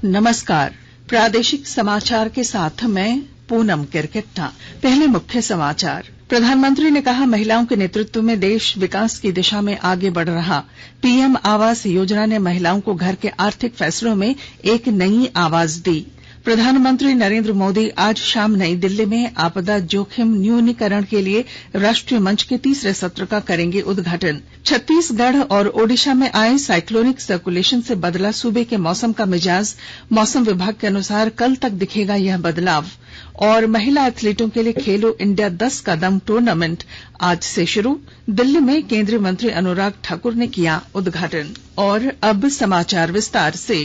नमस्कार। प्रादेशिक समाचार के साथ मैं पूनम किरकिट्टा। पहले मुख्य समाचार। प्रधानमंत्री ने कहा, महिलाओं के नेतृत्व में देश विकास की दिशा में आगे बढ़ रहा। पीएम आवास योजना ने महिलाओं को घर के आर्थिक फैसलों में एक नई आवाज दी। प्रधानमंत्री नरेंद्र मोदी आज शाम नई दिल्ली में आपदा जोखिम न्यूनीकरण के लिए राष्ट्रीय मंच के तीसरे सत्र का करेंगे उद्घाटन। छत्तीसगढ़ और ओडिशा में आए साइक्लोनिक सर्कुलेशन से बदला सूबे के मौसम का मिजाज। मौसम विभाग के अनुसार कल तक दिखेगा यह बदलाव। और महिला एथलीटों के लिए खेलो इंडिया 10 कदम टूर्नामेंट आज से शुरू। दिल्ली में केंद्रीय मंत्री अनुराग ठाकुर ने किया उद्घाटन। और अब समाचार विस्तार से।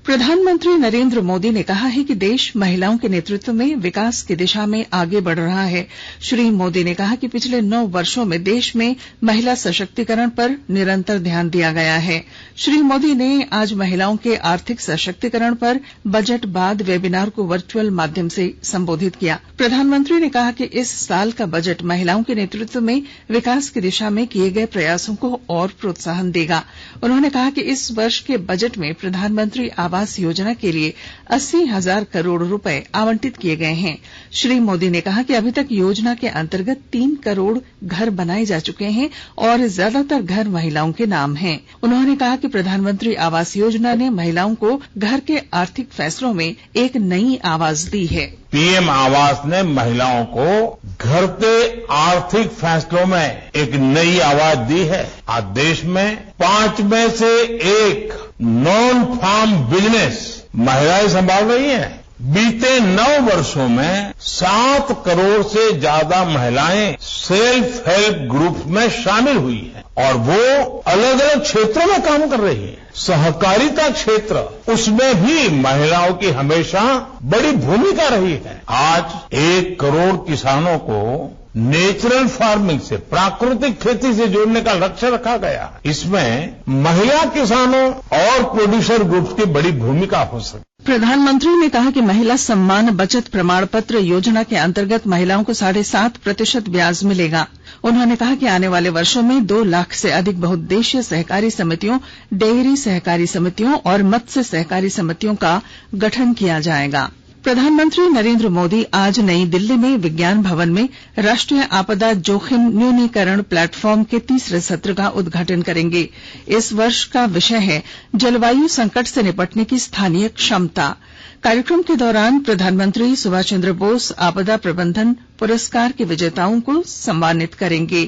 प्रधानमंत्री नरेंद्र मोदी ने कहा है कि देश महिलाओं के नेतृत्व में विकास की दिशा में आगे बढ़ रहा है। श्री मोदी ने कहा कि पिछले 9 वर्षों में देश में महिला सशक्तिकरण पर निरंतर ध्यान दिया गया है। श्री मोदी ने आज महिलाओं के आर्थिक सशक्तिकरण पर बजट बाद वेबिनार को वर्चुअल माध्यम से संबोधित किया। प्रधानमंत्री ने कहा कि इस साल का बजट महिलाओं के नेतृत्व में विकास की दिशा में किए गए प्रयासों को और प्रोत्साहन देगा। उन्होंने कहा कि इस वर्ष के बजट में प्रधानमंत्री आवास योजना के लिए 80,000 करोड़ रुपए आवंटित किए गए हैं। श्री मोदी ने कहा कि अभी तक योजना के अंतर्गत 3 करोड़ घर बनाए जा चुके हैं और ज्यादातर घर महिलाओं के नाम हैं। उन्होंने कहा कि प्रधानमंत्री आवास योजना ने महिलाओं को घर के आर्थिक फैसलों में एक नई आवाज दी है। पीएम आवास ने महिलाओं को घर के आर्थिक फैसलों में एक नई आवाज दी है। आज देश में 5 में से 1 नॉन फार्म बिजनेस महिलाएं संभाल रही हैं। बीते 9 वर्षों में 7 करोड़ से ज्यादा महिलाएं सेल्फ हेल्प ग्रुप में शामिल हुई हैं और वो अलग अलग क्षेत्रों में काम कर रही हैं। सहकारिता क्षेत्र, उसमें भी महिलाओं की हमेशा बड़ी भूमिका रही है। आज 1 करोड़ किसानों को नेचुरल फार्मिंग से, प्राकृतिक खेती से जोड़ने का लक्ष्य रखा गया। इसमें महिला किसानों और प्रोड्यूसर ग्रुप्स की बड़ी भूमिका हो सकती है। प्रधानमंत्री ने कहा कि महिला सम्मान बचत प्रमाण पत्र योजना के अंतर्गत महिलाओं को 7.5% ब्याज मिलेगा। उन्होंने कहा कि आने वाले वर्षों में 2 लाख से अधिक बहुउद्देशीय सहकारी समितियों, डेयरी सहकारी समितियों और मत्स्य सहकारी समितियों का गठन किया जाएगा। प्रधानमंत्री नरेंद्र मोदी आज नई दिल्ली में विज्ञान भवन में राष्ट्रीय आपदा जोखिम न्यूनीकरण प्लेटफॉर्म के तीसरे सत्र का उद्घाटन करेंगे। इस वर्ष का विषय है जलवायु संकट से निपटने की स्थानीय क्षमता। कार्यक्रम के दौरान प्रधानमंत्री सुभाष चंद्र बोस आपदा प्रबंधन पुरस्कार के विजेताओं को सम्मानित करेंगे।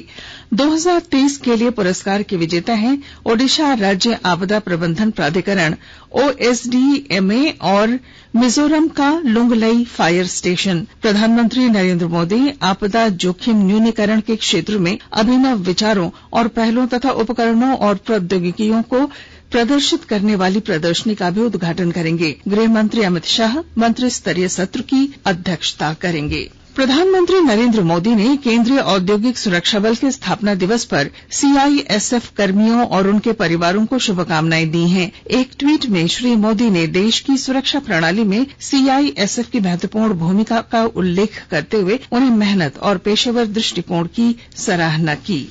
2023 के लिए पुरस्कार के विजेता हैं ओडिशा राज्य आपदा प्रबंधन प्राधिकरण OSDMA और मिजोरम का लुंगलई फायर स्टेशन। प्रधानमंत्री नरेंद्र मोदी आपदा जोखिम न्यूनीकरण के क्षेत्र में अभिनव विचारों और पहलों तथा उपकरणों और प्रौद्योगिकियों को प्रदर्शित करने वाली प्रदर्शनी का भी उद्घाटन करेंगे। गृह मंत्री अमित शाह मंत्री स्तरीय सत्र की अध्यक्षता करेंगे। प्रधानमंत्री नरेंद्र मोदी ने केंद्रीय औद्योगिक सुरक्षा बल के स्थापना दिवस पर CISF कर्मियों और उनके परिवारों को शुभकामनाएं दी हैं। एक ट्वीट में श्री मोदी ने देश की सुरक्षा प्रणाली में CISF की महत्वपूर्ण भूमिका का उल्लेख करते हुए उन्हें मेहनत और पेशेवर दृष्टिकोण की सराहना की।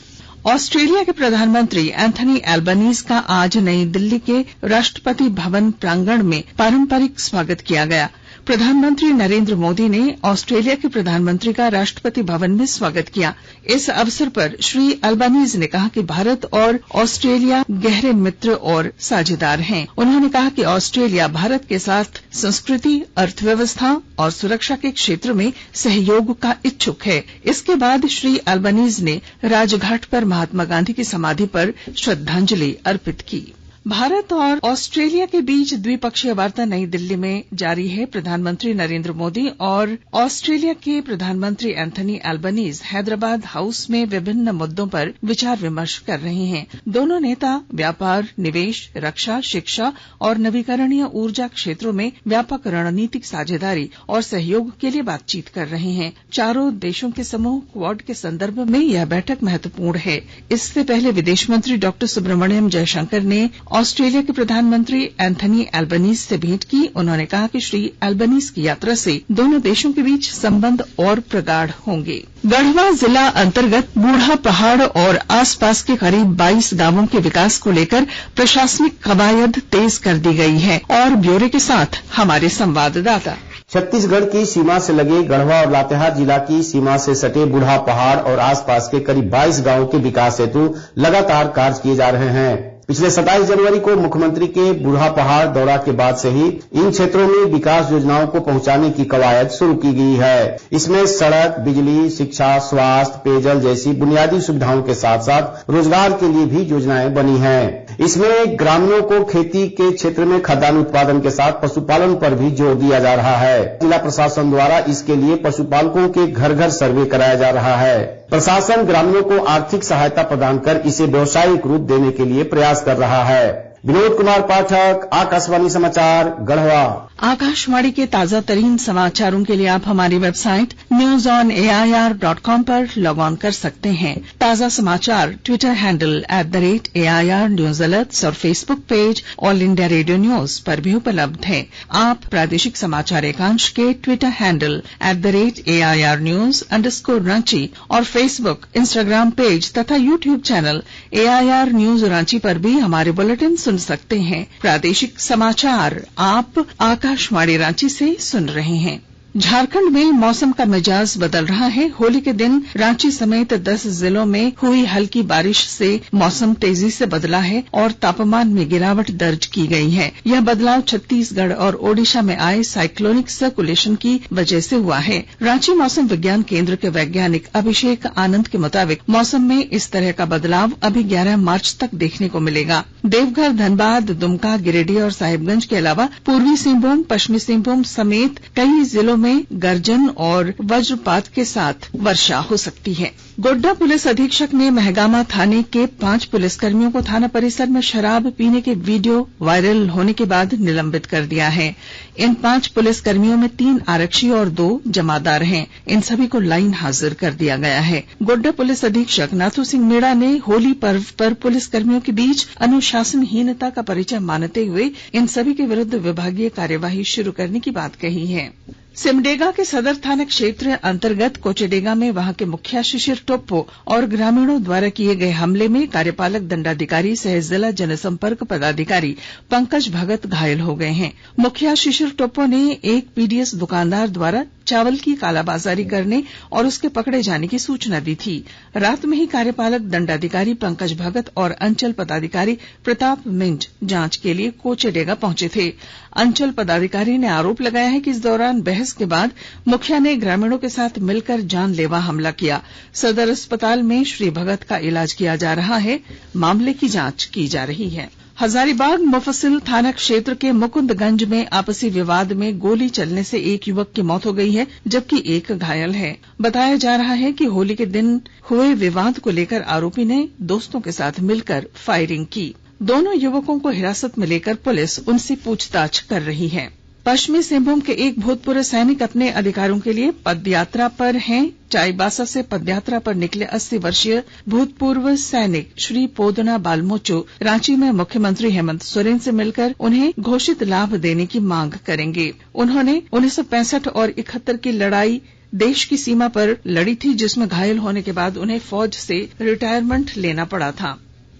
ऑस्ट्रेलिया के प्रधानमंत्री एंथनी एल्बनीज का आज नई दिल्ली के राष्ट्रपति भवन प्रांगण में पारंपरिक स्वागत किया गया। प्रधानमंत्री नरेंद्र मोदी ने ऑस्ट्रेलिया के प्रधानमंत्री का राष्ट्रपति भवन में स्वागत किया। इस अवसर पर श्री अल्बानीज ने कहा कि भारत और ऑस्ट्रेलिया गहरे मित्र और साझेदार हैं। उन्होंने कहा कि ऑस्ट्रेलिया भारत के साथ संस्कृति, अर्थव्यवस्था और सुरक्षा के क्षेत्र में सहयोग का इच्छुक है। इसके बाद श्री अल्बानीज ने राजघाट पर महात्मा गांधी की समाधि पर श्रद्धांजलि अर्पित की। भारत और ऑस्ट्रेलिया के बीच द्विपक्षीय वार्ता नई दिल्ली में जारी है। प्रधानमंत्री नरेंद्र मोदी और ऑस्ट्रेलिया के प्रधानमंत्री एंथनी एल्बनीज हैदराबाद हाउस में विभिन्न मुद्दों पर विचार विमर्श कर रहे हैं। दोनों नेता व्यापार, निवेश, रक्षा, शिक्षा और नवीकरणीय ऊर्जा क्षेत्रों में व्यापक रणनीतिक साझेदारी और सहयोग के लिए बातचीत कर रहे हैं। चारों देशों के समूह क्वाड के संदर्भ में यह बैठक महत्वपूर्ण है। इससे पहले विदेश मंत्री डॉ सुब्रमण्यम जयशंकर ने ऑस्ट्रेलिया के प्रधानमंत्री एंथनी एल्बनीज से भेंट की। उन्होंने कहा कि श्री एल्बनीज की यात्रा से दोनों देशों के बीच संबंध और प्रगाढ़ होंगे। गढ़वा जिला अंतर्गत बूढ़ा पहाड़ और आसपास के करीब 22 गांवों के विकास को लेकर प्रशासनिक कवायद तेज कर दी गई है। और ब्यौरे के साथ हमारे संवाददाता। छत्तीसगढ़ की सीमा से लगे गढ़वा और लातेहार जिला की सीमा से सटे बूढ़ा पहाड़ और आसपास के करीब 22 गांवों के विकास हेतु लगातार कार्य किए जा रहे हैं। पिछले 27 जनवरी को मुख्यमंत्री के बूढ़ा पहाड़ दौरा के बाद से ही इन क्षेत्रों में विकास योजनाओं को पहुंचाने की कवायद शुरू की गई है। इसमें सड़क, बिजली, शिक्षा, स्वास्थ्य, पेयजल जैसी बुनियादी सुविधाओं के साथ साथ रोजगार के लिए भी योजनाएं बनी हैं। इसमें ग्रामीणों को खेती के क्षेत्र में खाद्यान्न उत्पादन के साथ पशुपालन पर भी जोर दिया जा रहा है। जिला प्रशासन द्वारा इसके लिए पशुपालकों के घर घर सर्वे कराया जा रहा है। प्रशासन ग्रामीणों को आर्थिक सहायता प्रदान कर इसे व्यावसायिक रूप देने के लिए प्रयास कर रहा है। विनोद कुमार पाठक, आकाशवाणी समाचार, गढ़वा। आकाशवाणी के ताजा तरीन समाचारों के लिए आप हमारी वेबसाइट newsonair.com पर लॉग ऑन कर सकते हैं। ताजा समाचार Twitter handle @AIR News Alerts और Facebook page all India radio news पर भी उपलब्ध है। आप प्रादेशिक समाचार एकांश के ट्विटर हैंडल @AIR News _ और फेसबुक, इंस्टाग्राम पेज तथा YouTube channel AIR News Ranchi पर भी हमारे बुलेटिन सुन सकते हैं। प्रादेशिक समाचार आप आकाशवाणी रांची से सुन रहे हैं। झारखंड में मौसम का मिजाज बदल रहा है। होली के दिन रांची समेत 10 जिलों में हुई हल्की बारिश से मौसम तेजी से बदला है और तापमान में गिरावट दर्ज की गई है। यह बदलाव छत्तीसगढ़ और ओडिशा में आए साइक्लोनिक सर्कुलेशन की वजह से हुआ है। रांची मौसम विज्ञान केंद्र के वैज्ञानिक अभिषेक आनंद के मुताबिक मौसम में इस तरह का बदलाव अभी 11 मार्च तक देखने को मिलेगा। देवघर, धनबाद, दुमका, गिरिडीह और साहिबगंज के अलावा पूर्वी सिंहभूम, पश्चिमी सिंहभूम समेत कई जिलों में गर्जन और वज्रपात के साथ वर्षा हो सकती है। गोड्डा पुलिस अधीक्षक ने महगामा थाने के 5 पुलिसकर्मियों को थाना परिसर में शराब पीने के वीडियो वायरल होने के बाद निलंबित कर दिया है। इन 5 पुलिसकर्मियों में 3 आरक्षी और 2 जमादार हैं। इन सभी को लाइन हाजिर कर दिया गया है। गोड्डा पुलिस अधीक्षक नाथू सिंह मीणा ने होली पर्व पर पुलिसकर्मियों के बीच अनुशासनहीनता का परिचय मानते हुए इन सभी के विरुद्ध विभागीय कार्यवाही शुरू करने की बात कही है। सिमडेगा के सदर थाना क्षेत्र अंतर्गत कोचेडेगा में वहां के मुखिया शिशिर टोप्पो और ग्रामीणों द्वारा किए गए हमले में कार्यपालक दंडाधिकारी सह जिला जनसंपर्क पदाधिकारी पंकज भगत घायल हो गए हैं। मुखिया शिशिर टोप्पो ने एक पीडीएस दुकानदार द्वारा चावल की कालाबाजारी करने और उसके पकड़े जाने की सूचना दी थी। रात में ही कार्यपालक दंडाधिकारी पंकज भगत और अंचल पदाधिकारी प्रताप मिंज जांच के लिए कोचेडेगा पहुंचे थे। अंचल पदाधिकारी ने आरोप लगाया है कि इस दौरान बहस के बाद मुखिया ने ग्रामीणों के साथ मिलकर जानलेवा हमला किया। सदर अस्पताल में श्री भगत का इलाज किया जा रहा है। मामले की जांच की जा रही है। हजारीबाग मुफस्सिल थाना क्षेत्र के मुकुंदगंज में आपसी विवाद में गोली चलने से एक युवक की मौत हो गई है, जबकि एक घायल है। बताया जा रहा है कि होली के दिन हुए विवाद को लेकर आरोपी ने दोस्तों के साथ मिलकर फायरिंग की। दोनों युवकों को हिरासत में लेकर पुलिस उनसे पूछताछ कर रही है। पश्चिमी सिंहभूम के एक भूतपूर्व सैनिक अपने अधिकारों के लिए पदयात्रा पर हैं। चाईबासा से पदयात्रा पर निकले 80 वर्षीय भूतपूर्व सैनिक श्री पोदना बालमोचो रांची में मुख्यमंत्री हेमंत सोरेन से मिलकर उन्हें घोषित लाभ देने की मांग करेंगे। उन्होंने 1965 और 71 की लड़ाई देश की सीमा पर लड़ी थी, जिसमें घायल होने के बाद उन्हें फौज से रिटायरमेंट लेना पड़ा था।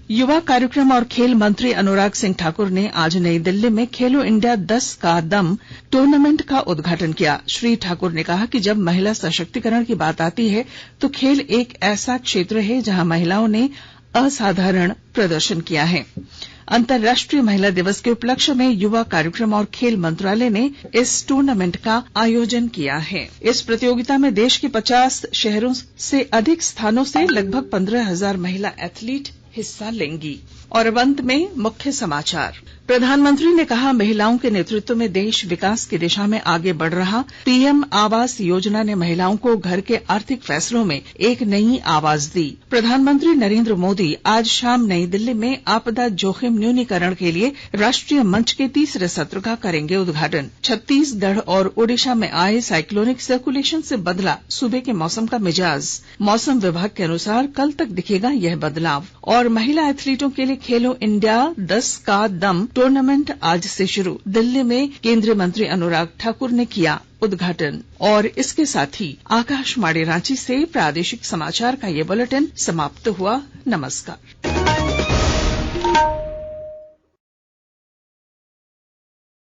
युवा कार्यक्रम और खेल मंत्री अनुराग सिंह ठाकुर ने आज नई दिल्ली में खेलो इंडिया 10 का दम टूर्नामेंट का उद्घाटन किया। श्री ठाकुर ने कहा कि जब महिला सशक्तिकरण की बात आती है तो खेल एक ऐसा क्षेत्र है जहां महिलाओं ने असाधारण प्रदर्शन किया है। अंतर्राष्ट्रीय महिला दिवस के उपलक्ष्य में युवा कार्यक्रम और खेल मंत्रालय ने इस टूर्नामेंट का आयोजन किया है। इस प्रतियोगिता में देश के 50 शहरों से अधिक स्थानों से लगभग 15,000 महिला एथलीट हिस्सा लेंगी। और अब अंत में मुख्य समाचार प्रधानमंत्री ने कहा, महिलाओं के नेतृत्व में देश विकास की दिशा में आगे बढ़ रहा। पीएम आवास योजना ने महिलाओं को घर के आर्थिक फैसलों में एक नई आवाज दी। प्रधानमंत्री नरेंद्र मोदी आज शाम नई दिल्ली में आपदा जोखिम न्यूनीकरण के लिए राष्ट्रीय मंच के तीसरे सत्र का करेंगे उद्घाटन। छत्तीसगढ़ और ओडिशा में आए साइक्लोनिक सर्कुलेशन से बदला सूबे के मौसम का मिजाज। मौसम विभाग के अनुसार कल तक दिखेगा यह बदलाव। और महिला एथलीटों के लिए खेलो इंडिया 10 का दम टूर्नामेंट आज से शुरू। दिल्ली में केंद्रीय मंत्री अनुराग ठाकुर ने किया उद्घाटन। और इसके साथ ही आकाशवाणी रांची से प्रादेशिक समाचार का ये बुलेटिन समाप्त हुआ। नमस्कार।